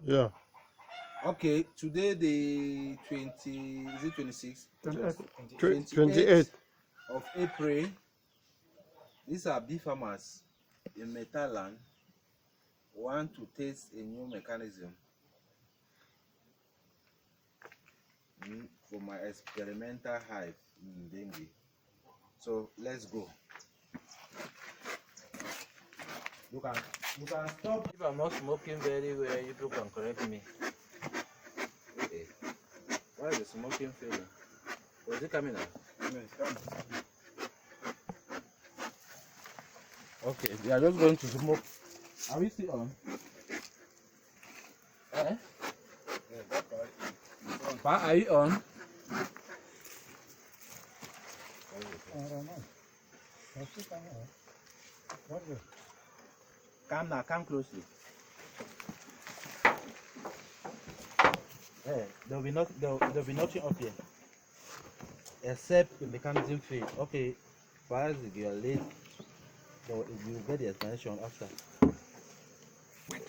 Yeah. Okay, today the 20, is it 26? 28. Of April. These are bee farmers in Metaland want to taste a new mechanism for my experimental hive in dengue. So let's go. You can stop. If I'm not smoking very well, you people can correct me. Okay. Why is the smoking failing? Or is it coming out? Okay, we are just going to smoke. Are we still on? Eh? Pa, are you on? I don't know. Come now, come closely. Hey, there'll be nothing up here. Except the mechanism fail. Okay, perhaps if you are late, you'll get the explanation after.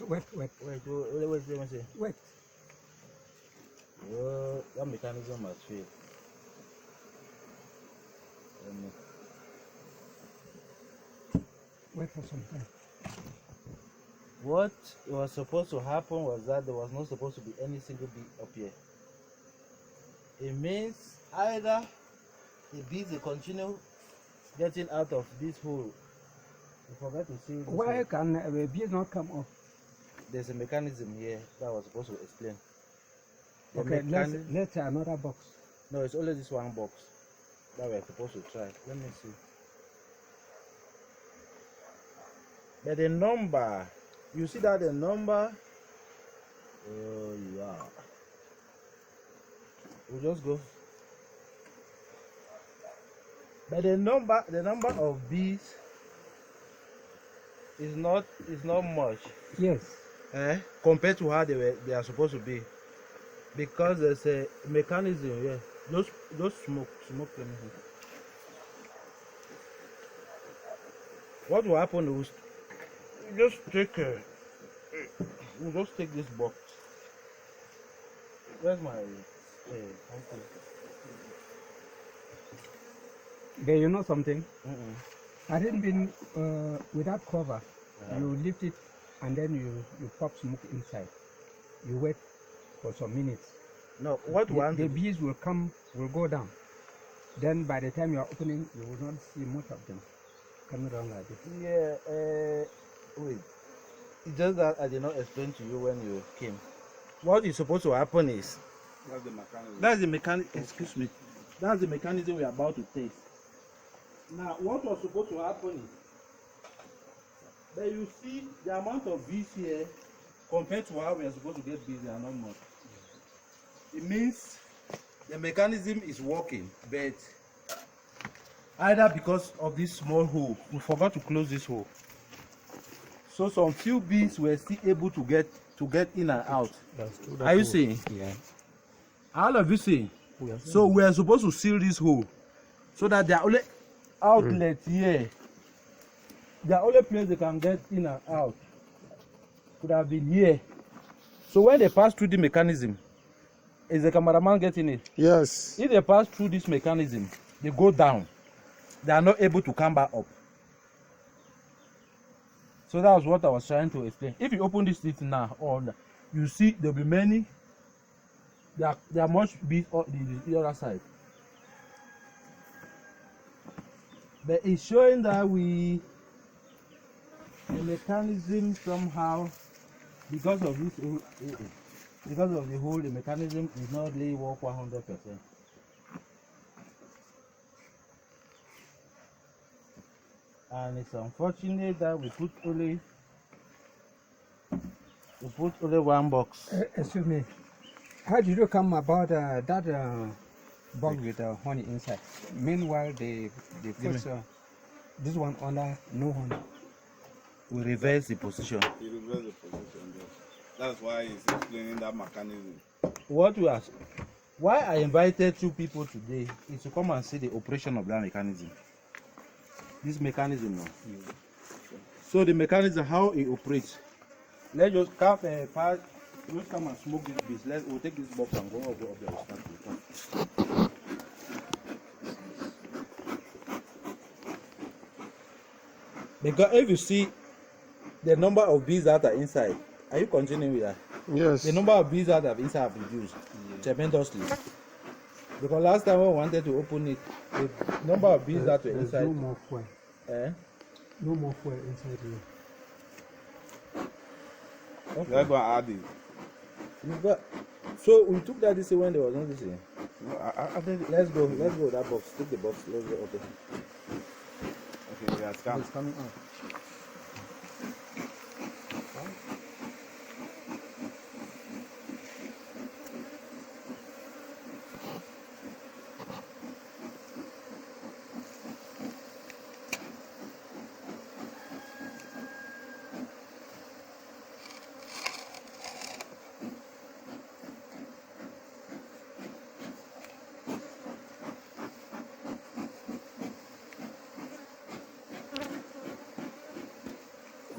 Wait. Wait, let me see. Wait. Well, that mechanism has failed. Wait for some time. What was supposed to happen was that there was not supposed to be any single bee up here. It means either the bees will continue getting out of this hole. You forgot to see this Why hole. can the bees not come up? There's a mechanism here that I was supposed to explain. The Okay, mechani- let's try another box. No, it's only this one box that we're supposed to try. Let me see. But the number, you see that the number? Oh yeah. We'll just go. But the number of bees is not much. Yes. Compared to how they are supposed to be. Because there's a mechanism here. Just smoke. Let me see. What will happen is we'll just take this box. Where's my uncle? Okay, you know something? Mm-mm. I didn't been without cover. You lift it and then you pop smoke inside. You wait for some minutes. No, what The bees will go down. Then by the time you are opening, you will not see much of them coming down like this. Yeah, wait. It's just that I did not explain to you when you came. What is supposed to happen is that's the mechanism. Excuse me. That's the mechanism we are about to taste. Now, what was supposed to happen is that you see the amount of bees here compared to how we are supposed to get bees, they are not much. It means the mechanism is working, but either because of this small hole, we forgot to close this hole. So some few bees were still able to get in and out. Are you seeing? Yeah. All of you seeing? So we are supposed to seal this hole so that the only outlet here, the only place they can get in and out could have been here. So when they pass through the mechanism, is the cameraman getting it? Yes. If they pass through this mechanism, they go down. They are not able to come back up. So that was what I was trying to explain. If you open this thing now, you see there'll be many. There are much bees on the other side. But it's showing that the mechanism somehow, because of the hole, the mechanism is not really work 100%. And it's unfortunate that we put only one box. Excuse me. How did you come about that box with honey inside? Meanwhile, they put this one under no honey. We reverse the position. You reverse the position. That's why he's explaining that mechanism. Why I invited two people today is to come and see the operation of that mechanism. This mechanism now. So the mechanism, how it operates. Let's just Let's come and smoke this bees. We'll take this box and go up there. We'll start to talk. Because if you see the number of bees that are inside, are you continuing with that? Yes. The number of bees that are inside have reduced tremendously. Because last time when we wanted to open it, the number of bees that were inside. No more fuel. No more fuel inside here. Okay. Let's go and add it. So we took that this when there was no this. No, Let's go with that box. Take the box. Let's go open. Okay, we are scam. It's coming out.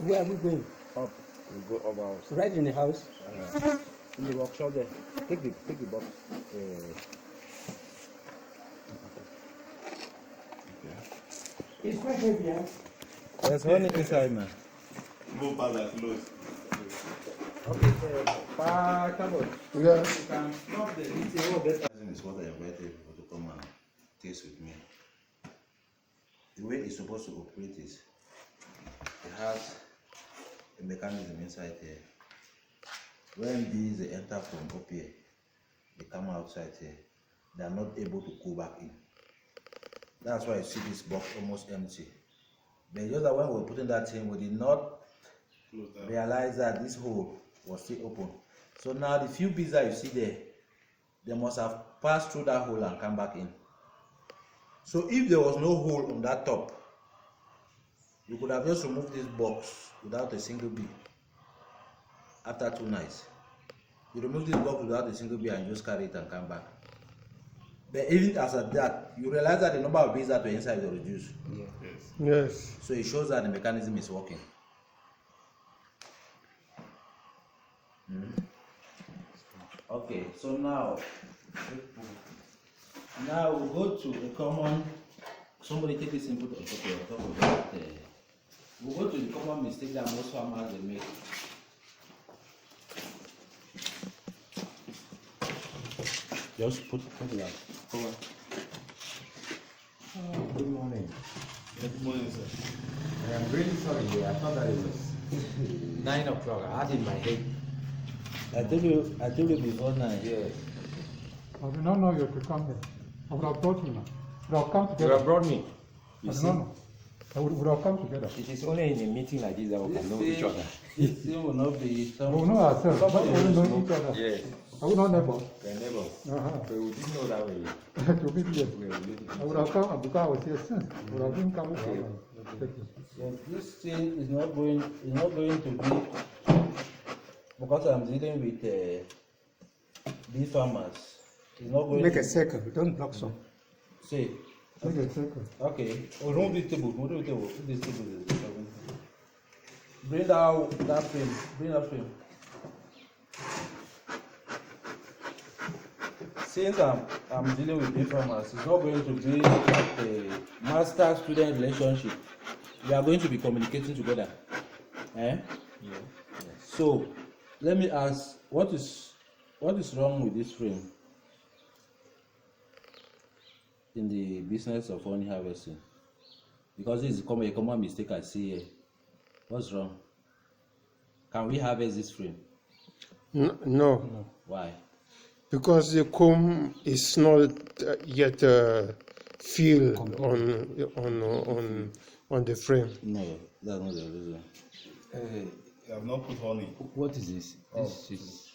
Where are we going? Up. We go up house. Right in the house. In the workshop there. Take the box. It's quite heavy, huh? There's honey inside, man. Move back that close. Okay, Cameroon. Yeah. You can stop the eating. What better? Is what I invited people to come and taste with me. The way it's supposed to operate is it has a mechanism inside here. When bees they enter from up here, they come outside here, they are not able to go back in. That's why you see this box almost empty. But just that when we were putting that in, we did not realize that this hole was still open. So now the few bees that you see there, they must have passed through that hole and come back in. So if there was no hole on that top, you could have just removed this box without a single bee after 2 nights. You remove this box without a single bee and just carry it and come back. But even as at that, you realize that the number of bees that were inside will reduce. Yeah. Yes. So it shows that the mechanism is working. Okay, so now we go to a common. Somebody take this input on top of that. We go to the common mistake that most farmers they make. Just put it out. Come on. Good morning. Good morning, sir. I am really sorry. I thought that it was 9 o'clock. I had in my head. I told you before now. Yeah. I did not know you could come here. I would have brought you now. We would have come You together. have brought me. I did not know. I would have come together. It is only in a meeting like this that we can know each other. This thing will not be We will know ourselves, but we will know each other. Yeah. Are we not neighbors? The neighbors. Uh-huh. But we didn't know that way. To be here. We were related. I would have come because I was here since. I would have been coming for you. Yes, this thing is not going to be, because I'm dealing with bee farmers. It's not going Make to a circle. Don't block some. say. Make a circle. Okay, remove this table. Remove the table. Put this table. Bring that frame. Bring that frame. Since I'm dealing with bee farmers, it's not going to be like a master-student relationship. We are going to be communicating together. Eh? Yeah. So, let me ask, what is wrong with this frame in the business of honey harvesting? Because this is a common mistake I see here. What's wrong? Can we harvest this frame? No, Why? because the comb is not yet filled on the frame. No, that's not the reason. You have not put honey. What is this? This is.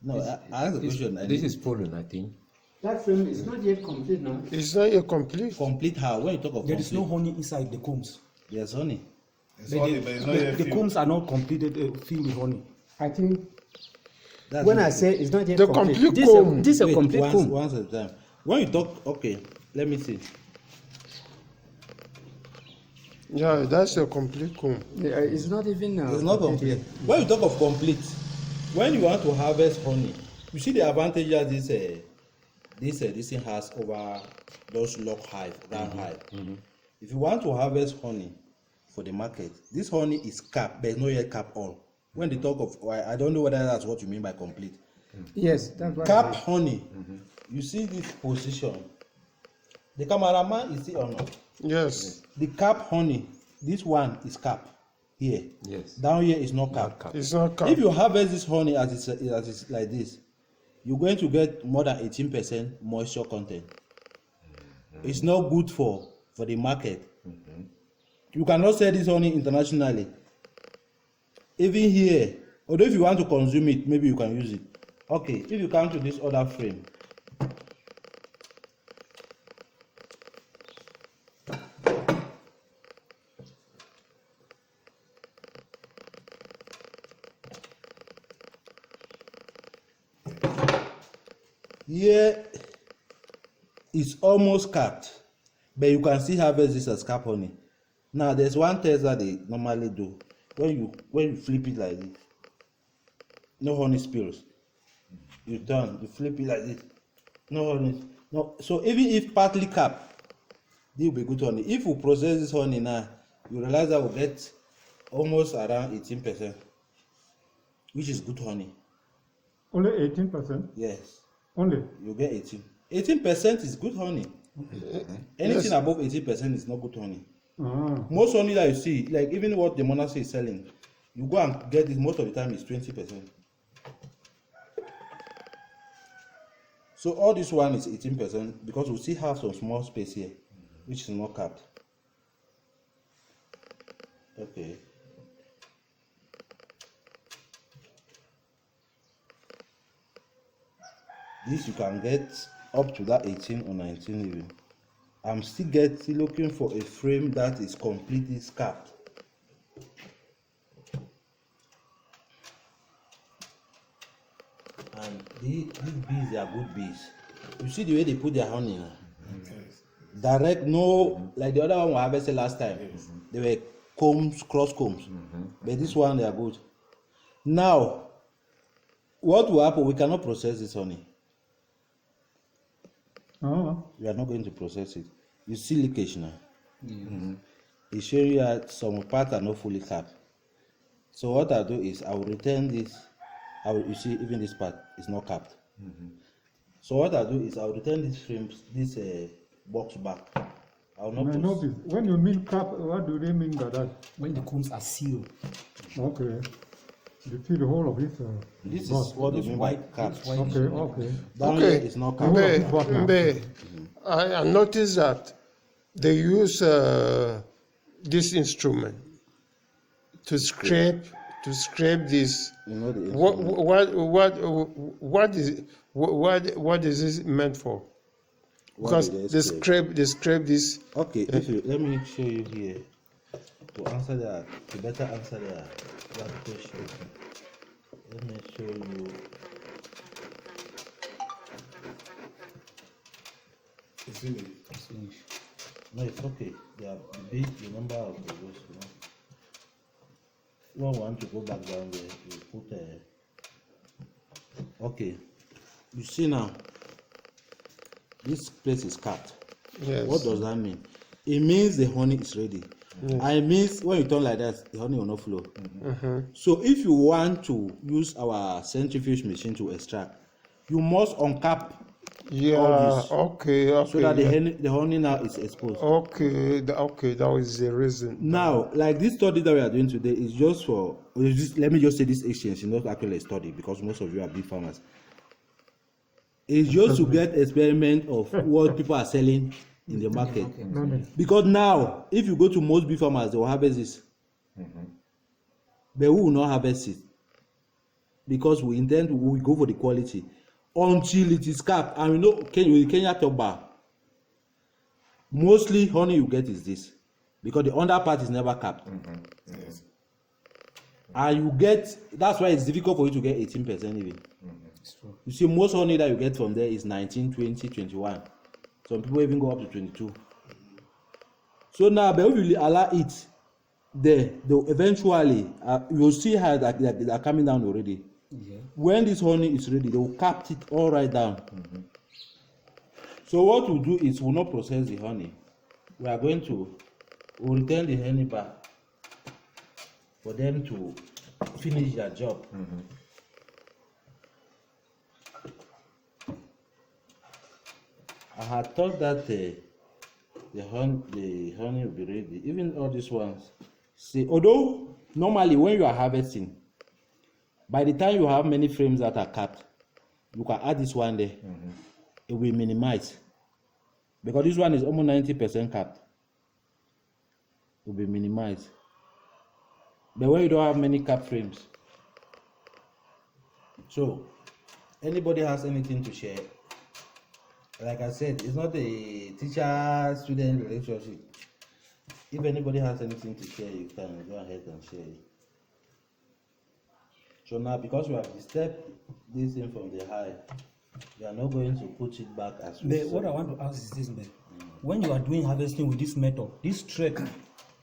No, I asked a question. This is pollen, I think. That frame is not yet complete now. It's not yet complete. Complete how? When you talk of There complete, is no honey inside the combs. there's honey. It's honey, but it's not yet The filled. combs are not completed, filled with honey. I think That's when not I say it's not yet The complete, complete comb. this is a Wait, complete comb. once at a time. When you talk, okay, let me see. Yeah, that's a complete comb. It's not even. It's not complete. When you talk of complete, when you want to harvest honey, you see the advantages this thing has over those lock hive, round hive. If you want to harvest honey for the market, this honey is capped, but it's not yet capped all. When they talk of, I don't know whether that's what you mean by complete. Yes, that's what Cap honey, you see this position. The cameraman is still on. Yes. The cap honey, this one is cap here. Yes. Down here is not cap. It's not cap. If you harvest this honey as it's like this, you're going to get more than 18% moisture content. It's not good for the market. You cannot sell this honey internationally. Even here, although if you want to consume it, maybe you can use it. Okay, if you come to this other frame, here it's almost capped, but you can still harvest this as cap honey. Now there's one test that they normally do. When you flip it like this, no honey spills. You turn, you flip it like this, no honey. No, so even if partly capped, this will be good honey. If we process this honey now, you realize that we'll get almost around 18%, which is good honey. Only 18%? Yes. Only? You get 18. 18% is good honey. Anything above 18% is not good honey. Most honey that you see, like even what the monastery is selling, you go and get it, most of the time is 20%. So all this one is 18% because we still have some small space here, which is not capped. Okay. This you can get up to that 18 or 19 even. I'm still looking for a frame that is completely capped. And these bees, they are good bees. You see the way they put their honey now? Direct, no, like the other one we harvested last time. They were combs, cross combs. But this one, they are good. Now, what will happen? We cannot process this honey. We are not going to process it. You see leakage now. It shows you that some parts are not fully capped. So what I do is I will return this. You see even this part is not capped. So what I do is I will return this frame, this box back. I will not. When you mean cap, what do they mean by that? When the combs are sealed. Okay. You see the whole of it. This is what they mean by capped. Okay. Down here is not capped. I noticed that they use this instrument to scrape this. You know the what is this meant for? Because they scrape this. Okay, let me show you here to answer that. To better answer that question. Let me show you. It's finished. It's finished. No, it's okay. They are big. The number of those. You want to go back down there, you put okay. You see now, this place is capped. Yes. What does that mean? It means the honey is ready. And it means when you turn like that, the honey will not flow. So if you want to use our centrifuge machine to extract, you must uncap all this. Okay. So that the honey now is exposed. Okay, that is the reason. Now, like this study that we are doing today is just for, let me just say this exchange is not actually a study because most of you are big farmers. It's just to get experiment of what people are selling in the market. Because now, if you go to most big farmers, they will harvest this. But we will not harvest it. Because we go for the quality. Until it is capped. And we know, Kenya top bar, mostly honey you get is this. Because the under part is never capped. Yes. And you get, that's why it's difficult for you to get 18% even. You see, most honey that you get from there is 19, 20, 21. Some people even go up to 22. So now, but if you allow it there, eventually, you'll see how they are coming down already. when this honey is ready, they will cap it all right down. So what we'll do is we'll not process the honey. We are going to we'll return the honey back for them to finish their job. I had thought that the honey will be ready. Even all these ones. See, although normally when you are harvesting, by the time you have many frames that are capped, you can add this one there. It will minimize. Because this one is almost 90% capped. It will be minimized. But when you don't have many cap frames. So, anybody has anything to share? Like I said, it's not a teacher-student relationship. If anybody has anything to share, you can go ahead and share it. So now, because we have disturbed this thing from the hive, we are not going to put it back as we But what I want to ask is this, man. When you are doing harvesting with this method, this thread,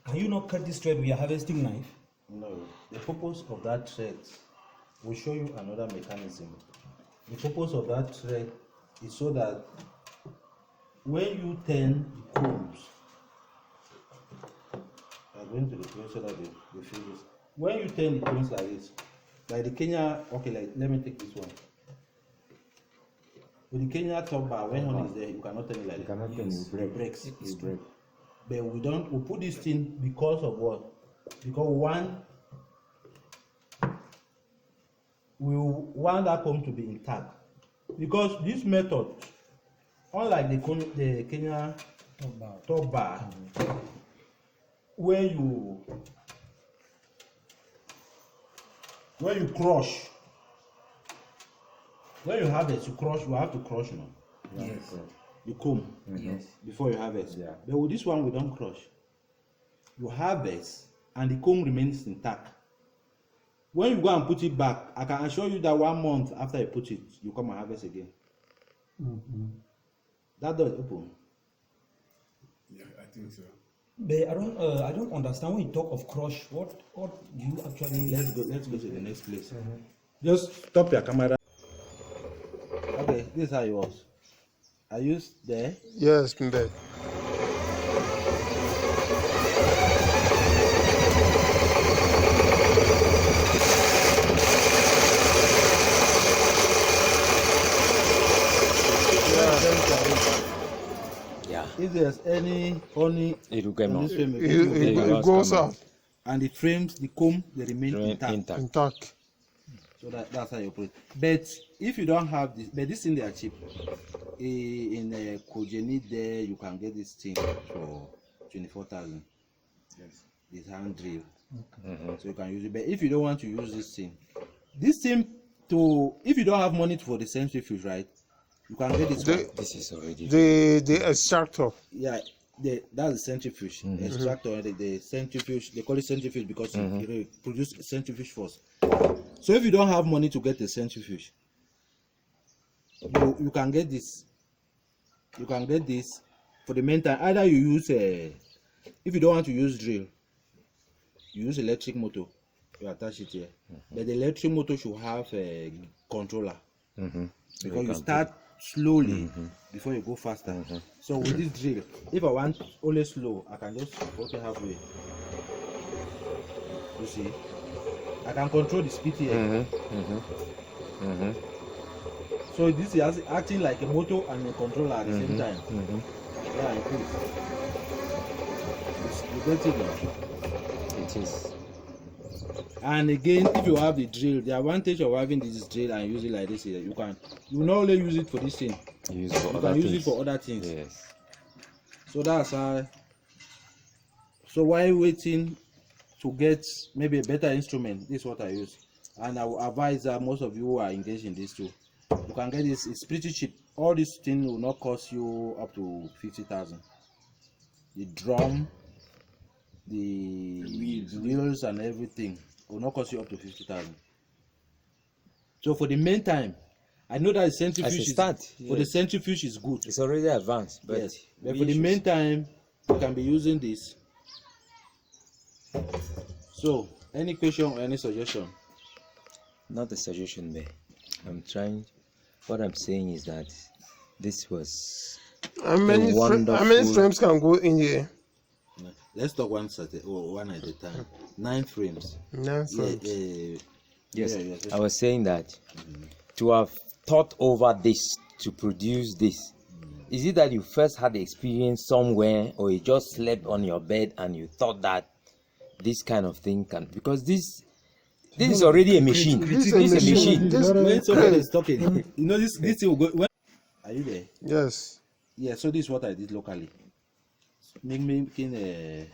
can you not cut this thread with your harvesting knife? No. The purpose of that thread, we'll show you another mechanism. The purpose of that thread is so that when you turn the combs, I'm going to the place so that they feel this. When you turn the combs like this, like the Kenya, okay, like let me take this one. With the Kenya top bar, when honey is there, you cannot turn it like that. You cannot turn it, It breaks. It break. But we put this thing because of what? Because we want that comb to be intact. Because this method, unlike the Kenya top bar, when you crush, when you harvest, you have to crush now. Yes. You comb Yes. before you harvest. Yeah. But with this one, we don't crush. You harvest and the comb remains intact. When you go and put it back, I can assure you that 1 month after you put it, you come and harvest again. That door is open. Yeah, I think so. But I don't understand when you talk of crush. What do you actually? Let's go to the next place. Just stop your camera. Okay, this is how it was. Are you there? Yes, Mbe. Yeah. If there's any honey It will come on out. this frame, It goes out and the frames, the comb, they remain intact. intact. So that's how you put it. But if you don't have this, but this thing they are cheap. In Kojeni there, you can get this thing for 24,000. Yes. This hand drill. So you can use it. But if you don't want to use this thing if you don't have money for the centrifuge, right? You can get this one. This is already. The extractor. Yeah, that's the centrifuge. The extractor, the centrifuge, they call it centrifuge because it produces centrifuge force. So if you don't have money to get the centrifuge, you can get this. You can get this for the meantime. Either you use if you don't want to use drill, you use electric motor. You attach it here, but the electric motor should have a controller because you start slowly before you go faster. So with this drill, if I want only slow, I can just put it halfway. You see, I can control the speed here. So this is acting like a motor and a controller at the same time. Yeah, increase. You get it now? It is. And again, if you have the drill, the advantage of having this drill and use it like this is that you not only use it for this thing, You can use it for other things. Yes. So that's how. So while waiting to get maybe a better instrument, this is what I use. And I will advise that most of you who are engaged in this too, you can get this. It's pretty cheap. All this thing will not cost you up to 50,000. The drum, the wheels and everything will not cost you up to 50,000. So for the meantime, I know that the centrifuge for the centrifuge is good. It's already advanced, but Yes, but for the meantime, you can be using this. So, any question or any suggestion? not a suggestion there. What I'm saying is that this was How many frames can go in here? Let's talk one at a time. 9 frames. 9 frames. Yes, I was saying that to have thought over this to produce this, is it that you first had the experience somewhere, or you just slept on your bed and you thought that this kind of thing can, because this is already a machine. This is a machine. When somebody is talking, you know this thing will go. Are you there? Yes. Yeah. So this is what I did locally. Making the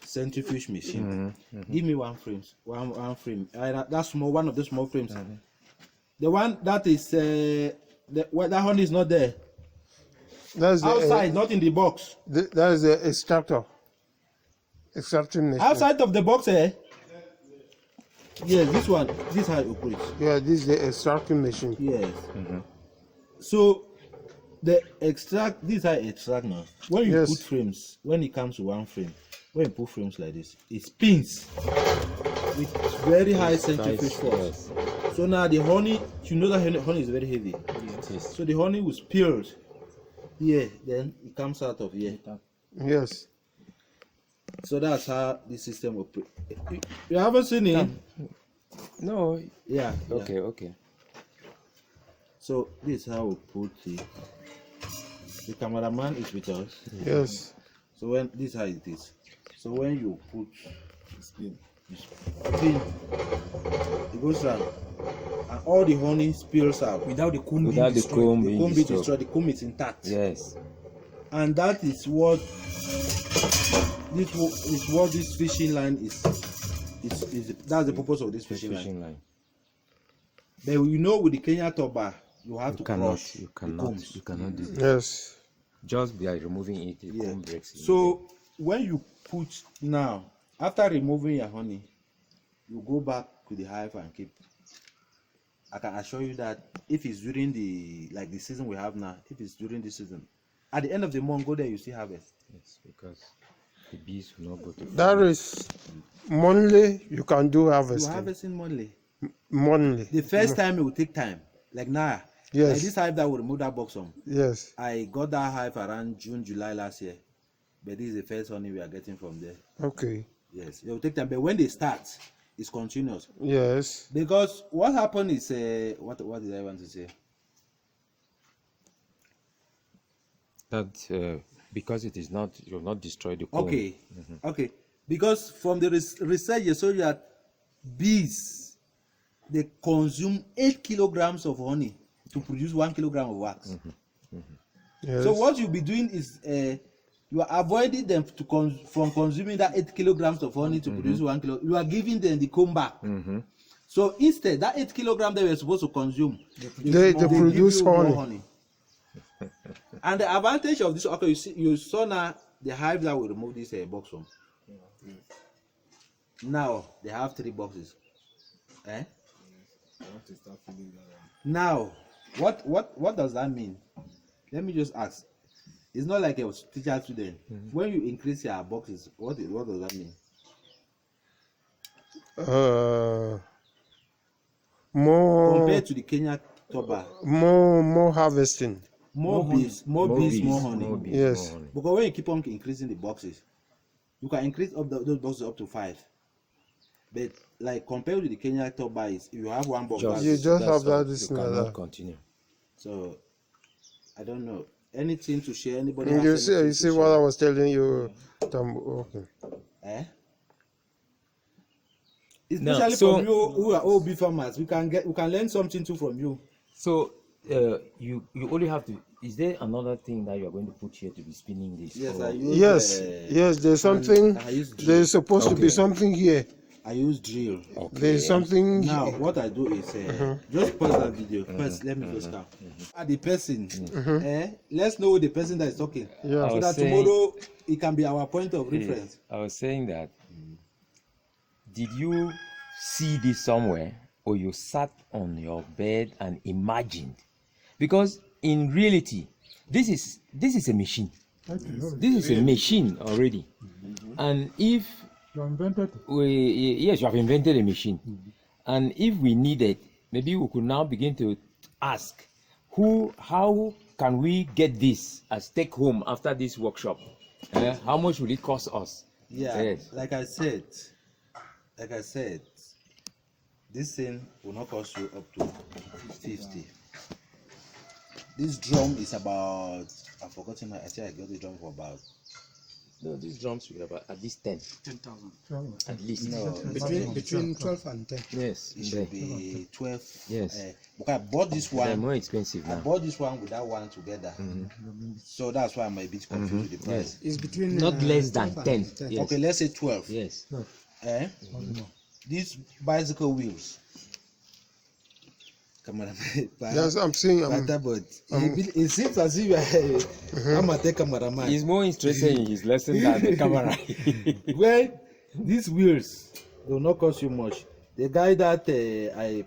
centrifuge machine. Give me one frame. That's small. One of the small frames. The one that is that honey is not there. That's outside, not in the box. That is the extractor. Extracting machine. Outside of the box, eh? Yes, this one. This is how it operates. Yeah, this is the extracting machine. Yes. So the extract. This is how it extract now. When you put frames, when it comes to one frame, when you put frames like this, it spins with very high centrifuge force. So now the honey, you know that honey is very heavy. Yes. So the honey will spill here, then it comes out of here. Yes. So that's how the system operates. You haven't seen it? No. Yeah. Okay. So this is how we put it. The cameraman is with us. Yes. So when this is how it is. So when you put spin, it goes down, and all the honey spills out without the comb being destroyed. The comb being destroyed. The comb is intact. Yes. And that is what this fishing line is. That's the purpose of this fishing line. But you know, with the Kenya turba, you have to crush. You cannot do that. Yes. Just by removing it, the comb breaks. So when you put now, after removing your honey, you go back to the hive and keep. I can assure you that if it's during the season we have now, if it's during this season, at the end of the month, go there, you still harvest. Yes, because the bees will not go to. That is monthly. You can do harvesting. You harvesting monthly. Monthly. The first time it will take time. Like now. Yes. Like this hive that will remove that box from. Yes. I got that hive around June, July last year. But this is the first honey we are getting from there. Okay. Yes. It will take time. But when they start, it's continuous. Yes. Because what happened is what did I want to say? That because it is not, you will not destroy the comb. Okay. Okay. Because from the research you saw that bees, they consume 8 kilograms of honey to produce 1 kilogram of wax. Yes. So what you'll be doing is you are avoiding them from consuming that 8 kilograms of honey to produce 1 kilo. You are giving them the comb back. So instead, that 8 kilograms they were supposed to consume, they produce honey. And the advantage of this, okay, you saw now the hive that will remove this box from. Now they have 3 boxes. Now, what does that mean? Let me just ask. It's not like a teacher student. When you increase your boxes, what does that mean? More compared to the Kenya turba. More harvesting. More bees, more honey. Yes. Because when you keep on increasing the boxes, you can increase those boxes up to 5. But like compared to the Kenya turba, if you have one box, you just have that. This you cannot continue. So I don't know anything to share. Anybody? You see what I was telling you. Okay. Especially from you who are all bee farmers, we can learn something too from you. So you only have to. Is there another thing that you are going to put here to be spinning this? Yes, or? I use. Yes. There's something. There's supposed to be something here. I use drill. Okay. There's something. Now what I do is just pause that video. First, let me just count. The person. Let's know the person that is talking. Yeah. So that tomorrow it can be our point of reference. I was saying that. Did you see this somewhere, or you sat on your bed and imagined? Because in reality, this is a machine. This is a machine already. And if You invented it. yes, you have invented a machine. And if we need it, maybe we could now begin to ask, how can we get this as take home after this workshop? How much will it cost us? Yeah, Yes. like I said, this thing will not cost you up to 50. This drum is about, I've forgotten, I think I got the drum for about. No, these drums will about at least 10,000 at least. No, Between 12 and 10. Yes, it should be 12. Yes. Because I bought this They're one. more expensive I now. bought this one with that one together. So that's why I'm a bit confused with the price. Yes. It's between Not less than 12 10. and 10. Yes. Okay, let's say 12. Yes. These bicycle wheels. Cameraman. Yes, I'm seeing. But it seems as if you are amateur cameraman. He's more interested in his lesson than the camera. Well, these wheels will not cost you much. The guy that I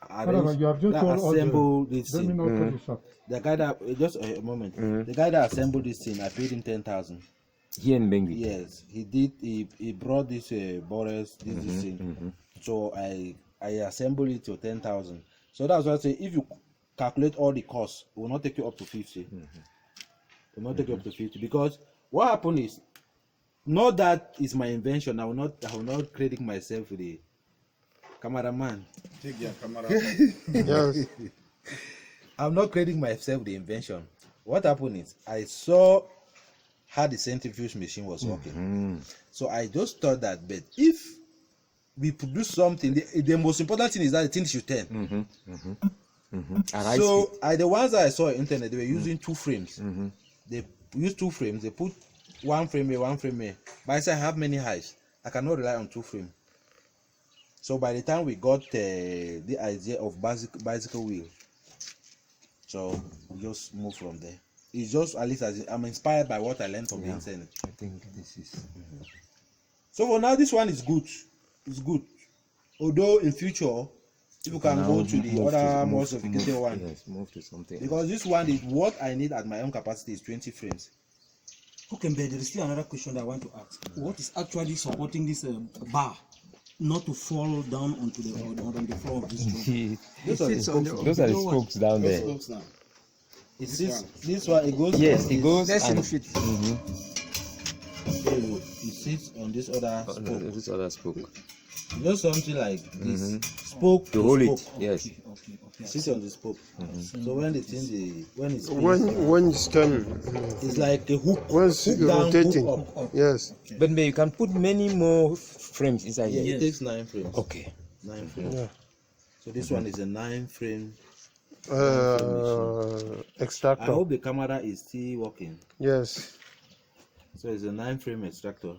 However, you have just told all assembled this Let me thing, not cut you short. the guy that just a moment, the guy that assembled this thing, I paid him 10,000. Here in Bengi. Yes, he did. He brought this borders, this thing. So I assembled it to 10,000. So that's why I say if you calculate all the costs, it will not take you up to 50. It will not take you up to 50 because what happened is, not that is my invention. I will not credit myself with the cameraman. Take your camera. Yes. I'm not crediting myself with the invention. What happened is I saw how the centrifuge machine was working. So I just thought that, but if we produce something, the most important thing is that the thing should turn. So the ones that I saw on the internet, they were using 2 frames. They use 2 frames. They put 1 frame here, 1 frame here. But I said I have many hives. I cannot rely on 2 frames. So by the time we got the idea of bicycle wheel, so we just move from there. It's just, at least I'm inspired by what I learned from the internet. I think this is. So for now, this one is good. It's good. Although in future, people can go to the other more sophisticated one. Yes, move to something. Because this one is what I need at my own capacity is 20 frames. Okay, but there is still another question that I want to ask. What is actually supporting this bar not to fall down onto the floor of this room? Those are the spokes. Those are the spokes down there. Spokes now. It's this one, it goes. Yes, it goes. Let's And, move it. It sits on this other spoke. this other spoke. Just something like this. Spoke To hold spoke. it. Yes. It sits on the spoke. So when the thing, when it's When it's turning, it's like a hook. when it's Hook down, rotating, hook up. yes. But you can put many more frames inside Yeah, here. it takes 9 frames. Okay. 9 frames. Yeah. So this one is a 9 frame. I Extractor, hope the camera is still working. yes. So it's a 9 frame extractor.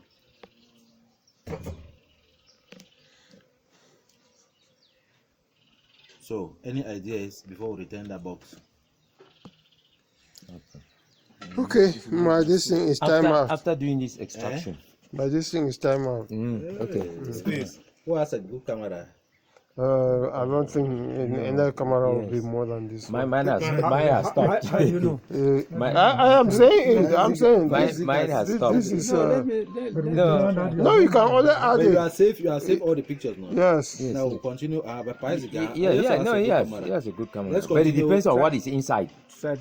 So any ideas before we return that box? Okay, this thing is time out. After doing this extraction. This thing is time out. Okay. Space. Who has a good camera? I don't think any camera will be more than this. Mine has stopped. How do you know? I am saying it. I'm saying Mine has stopped. this is. No, You can only add But you are it. safe. You are safe all the pictures now. Yes. Now we'll continue. But price again. He has a good camera. Let's But it continue. depends on what is inside. After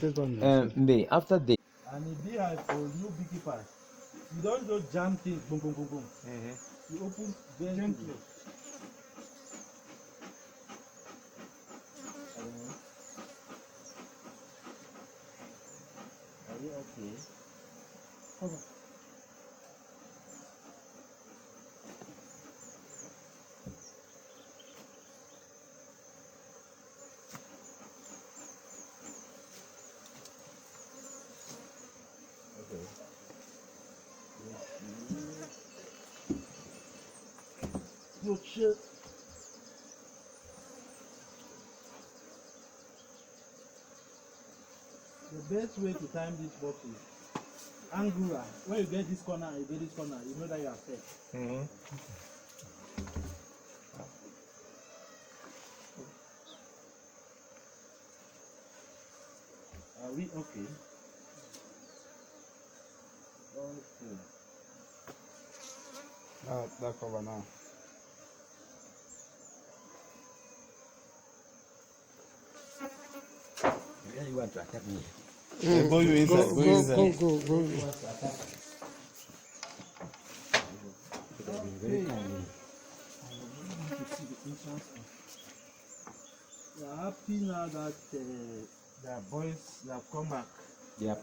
After And the beehive for new beekeepers, you don't just jam things, boom, boom, boom, boom. You open very gently. Are you okay? Your shit. The best way to time this box is angular. When you get this corner, you get this corner, you know that you are set. Are we okay? Okay. That cover now. Then you want to attack me. Go you inside. Go inside. Go. We are happy now that the boys have come back. Yep.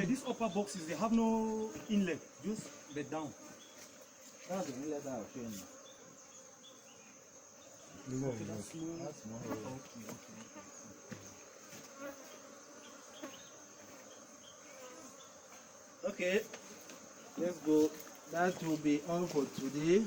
These upper boxes, they have no inlet, just bed down. That's the inlet that I'll show you. That's small. That's small. Okay, let's go. That will be all for today.